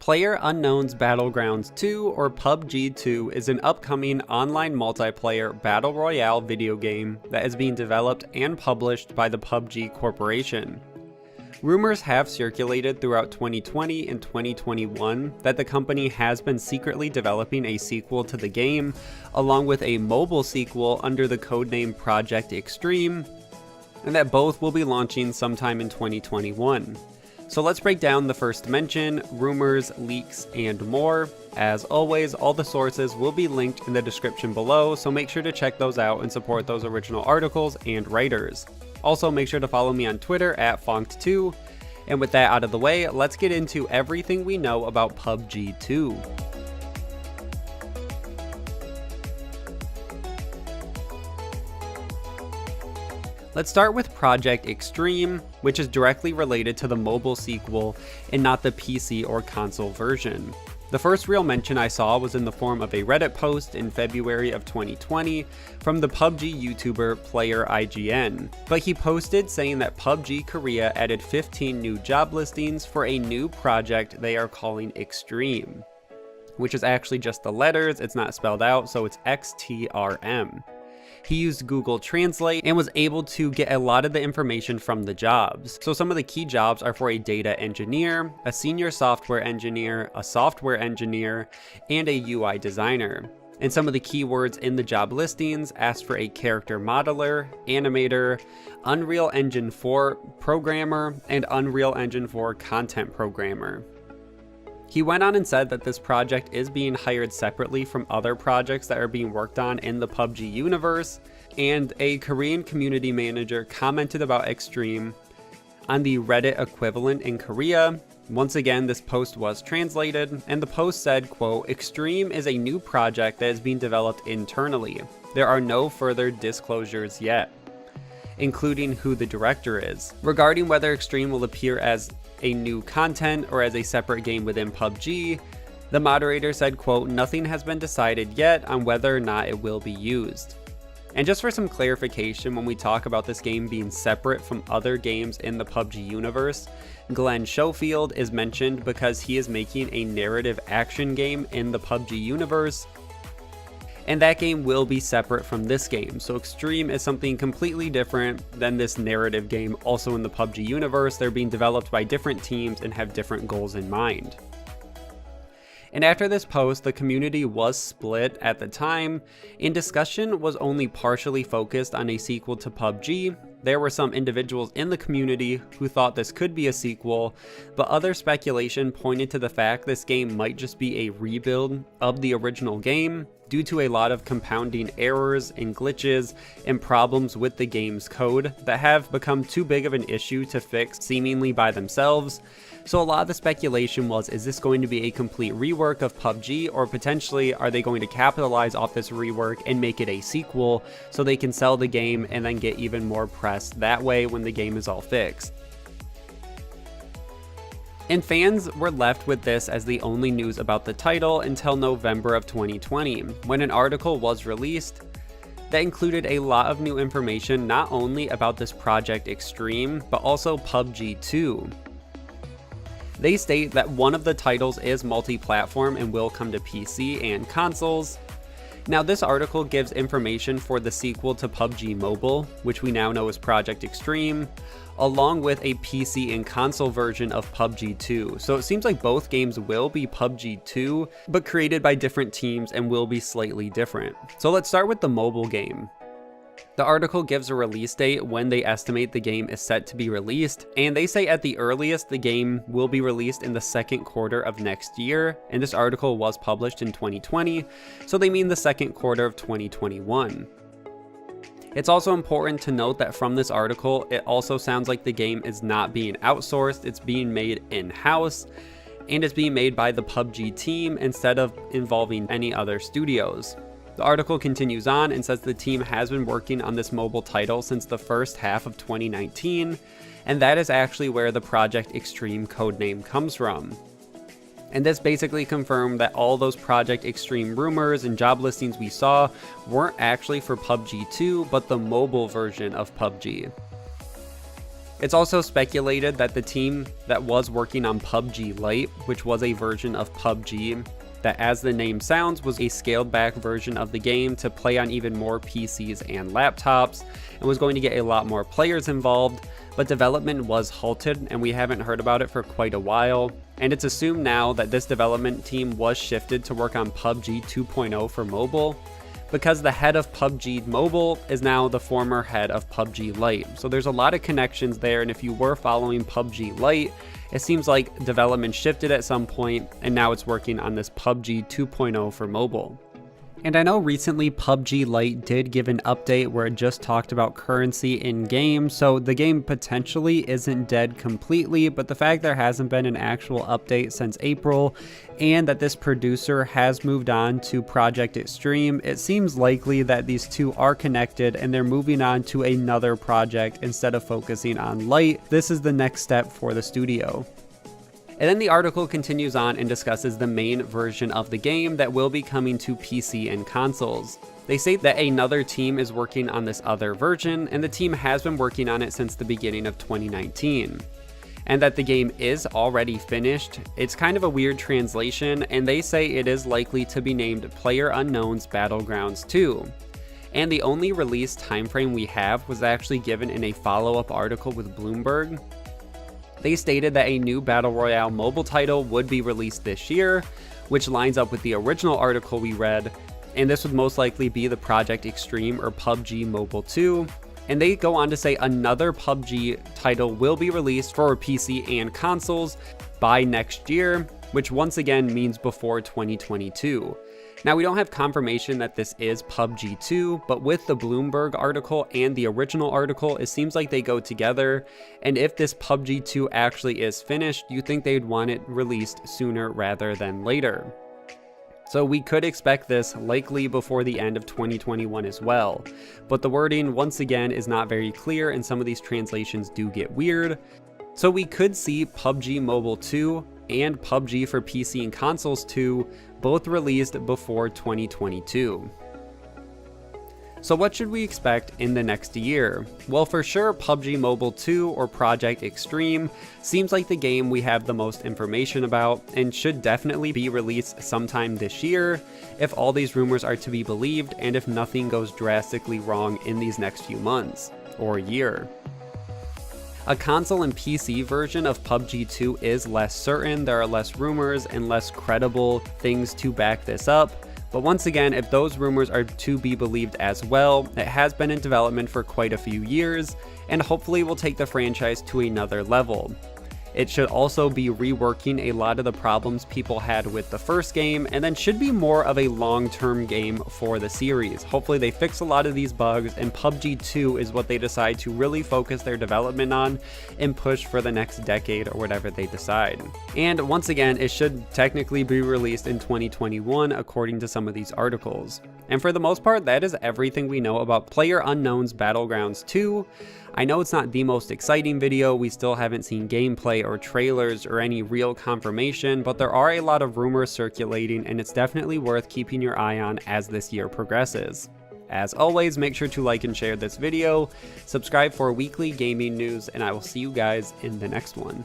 PlayerUnknown's Battlegrounds 2, or PUBG 2, is an upcoming online multiplayer battle royale video game that is being developed and published by the Pubg Corporation. Rumors have circulated throughout 2020 and 2021 that the company has been secretly developing a sequel to the game, along with a mobile sequel under the codename Project Extreme, and that both will be launching sometime in 2021. So let's break down the first mention, rumors, leaks, and more. As always, all the sources will be linked in the description below, so make sure to check those out and support those original articles and writers. Also, make sure to follow me on Twitter at FONCT2. And with that out of the way, let's get into everything we know about PUBG 2. Let's start with Project Extreme, which is directly related to the mobile sequel and not the PC or console version. The first real mention I saw was in the form of a Reddit post in February of 2020 from the PUBG YouTuber Player IGN, but he posted saying that PUBG Korea added 15 new job listings for a new project they are calling Extreme, which is actually just the letters, it's not spelled out, so it's XTRM. He used Google Translate and was able to get a lot of the information from the jobs. So some of the key jobs are for a data engineer, a senior software engineer, a software engineer, and a UI designer. And some of the keywords in the job listings asked for a character modeler, animator, Unreal Engine 4 programmer, and Unreal Engine 4 content programmer. He went on and said that this project is being hired separately from other projects that are being worked on in the PUBG universe, and a Korean community manager commented about Extreme on the Reddit equivalent in Korea. Once again, this post was translated, and the post said, quote, "Extreme is a new project that is being developed internally. There are no further disclosures yet, including who the director is. Regarding whether Extreme will appear as a new content or as a separate game within PUBG, the moderator said, quote, "Nothing has been decided yet on whether or not it will be used." And just for some clarification, when we talk about this game being separate from other games in the PUBG universe, Glenn Schofield is mentioned because he is making a narrative action game in the PUBG universe, and that game will be separate from this game. So Extreme is something completely different than this narrative game also in the PUBG universe. They're being developed by different teams and have different goals in mind. And after this post, the community was split at the time, and discussion was only partially focused on a sequel to PUBG. There were some individuals in the community who thought this could be a sequel, but other speculation pointed to the fact this game might just be a rebuild of the original game due to a lot of compounding errors and glitches and problems with the game's code that have become too big of an issue to fix seemingly by themselves. So a lot of the speculation was, is this going to be a complete rework of PUBG, or potentially are they going to capitalize off this rework and make it a sequel so they can sell the game and then get even more press that way when the game is all fixed? And fans were left with this as the only news about the title until November of 2020, when an article was released that included a lot of new information not only about this Project Extreme, but also PUBG 2. They state that one of the titles is multi-platform and will come to PC and consoles. Now, this article gives information for the sequel to PUBG Mobile, which we now know as Project Extreme, along with a PC and console version of PUBG 2. So it seems like both games will be PUBG 2, but created by different teams and will be slightly different. So let's start with the mobile game. The article gives a release date when they estimate the game is set to be released, and they say at the earliest the game will be released in the second quarter of next year, and this article was published in 2020, so they mean the second quarter of 2021. It's also important to note that from this article, it also sounds like the game is not being outsourced, it's being made in-house, and it's being made by the PUBG team instead of involving any other studios. The article continues on and says the team has been working on this mobile title since the first half of 2019, and that is actually where the Project Extreme codename comes from. And this basically confirmed that all those Project Extreme rumors and job listings we saw weren't actually for PUBG 2, but the mobile version of PUBG. It's also speculated that the team that was working on Pubg Lite, which was a version of Pubg that, as the name sounds, was a scaled back version of the game to play on even more PCs and laptops, and was going to get a lot more players involved, but development was halted and we haven't heard about it for quite a while. And it's assumed now that this development team was shifted to work on Pubg 2.0 for mobile, because the head of Pubg Mobile is now the former head of Pubg Lite. So there's a lot of connections there, and if you were following Pubg Lite, it seems like development shifted at some point, and now it's working on this Pubg 2.0 for mobile. And I know recently Pubg Lite did give an update where it just talked about currency in game, so the game potentially isn't dead completely, but the fact there hasn't been an actual update since April, and that this producer has moved on to Project Extreme, it seems likely that these two are connected and they're moving on to another project instead of focusing on Lite. This is the next step for the studio. And then the article continues on and discusses the main version of the game that will be coming to PC and consoles. They say that another team is working on this other version, and the team has been working on it since the beginning of 2019. And that the game is already finished. It's kind of a weird translation, and they say it is likely to be named PlayerUnknown's Battlegrounds 2. And the only release timeframe we have was actually given in a follow-up article with Bloomberg. They stated that a new Battle Royale mobile title would be released this year, which lines up with the original article we read, and this would most likely be the Project Extreme or Pubg Mobile 2. And they go on to say another Pubg title will be released for PC and consoles by next year, which once again means before 2022. Now, we don't have confirmation that this is Pubg 2, but with the Bloomberg article and the original article, it seems like they go together, and if this Pubg 2 actually is finished, you think they'd want it released sooner rather than later. So we could expect this likely before the end of 2021 as well, but the wording once again is not very clear and some of these translations do get weird. So we could see Pubg Mobile 2 and Pubg for PC and consoles 2 both released before 2022. So what should we expect in the next year? Well, for sure, Pubg Mobile 2 or Project Extreme seems like the game we have the most information about and should definitely be released sometime this year if all these rumors are to be believed and if nothing goes drastically wrong in these next few months or year. A console and PC version of Pubg 2 is less certain, there are less rumors and less credible things to back this up. But once again, if those rumors are to be believed as well, it has been in development for quite a few years, and hopefully will take the franchise to another level. It should also be reworking a lot of the problems people had with the first game, and then should be more of a long-term game for the series. Hopefully they fix a lot of these bugs, and Pubg 2 is what they decide to really focus their development on and push for the next decade or whatever they decide. And once again, it should technically be released in 2021 according to some of these articles. And for the most part, that is everything we know about PlayerUnknown's Battlegrounds 2. I know it's not the most exciting video, we still haven't seen gameplay or trailers or any real confirmation, but there are a lot of rumors circulating and it's definitely worth keeping your eye on as this year progresses. As always, make sure to like and share this video, subscribe for weekly gaming news, and I will see you guys in the next one.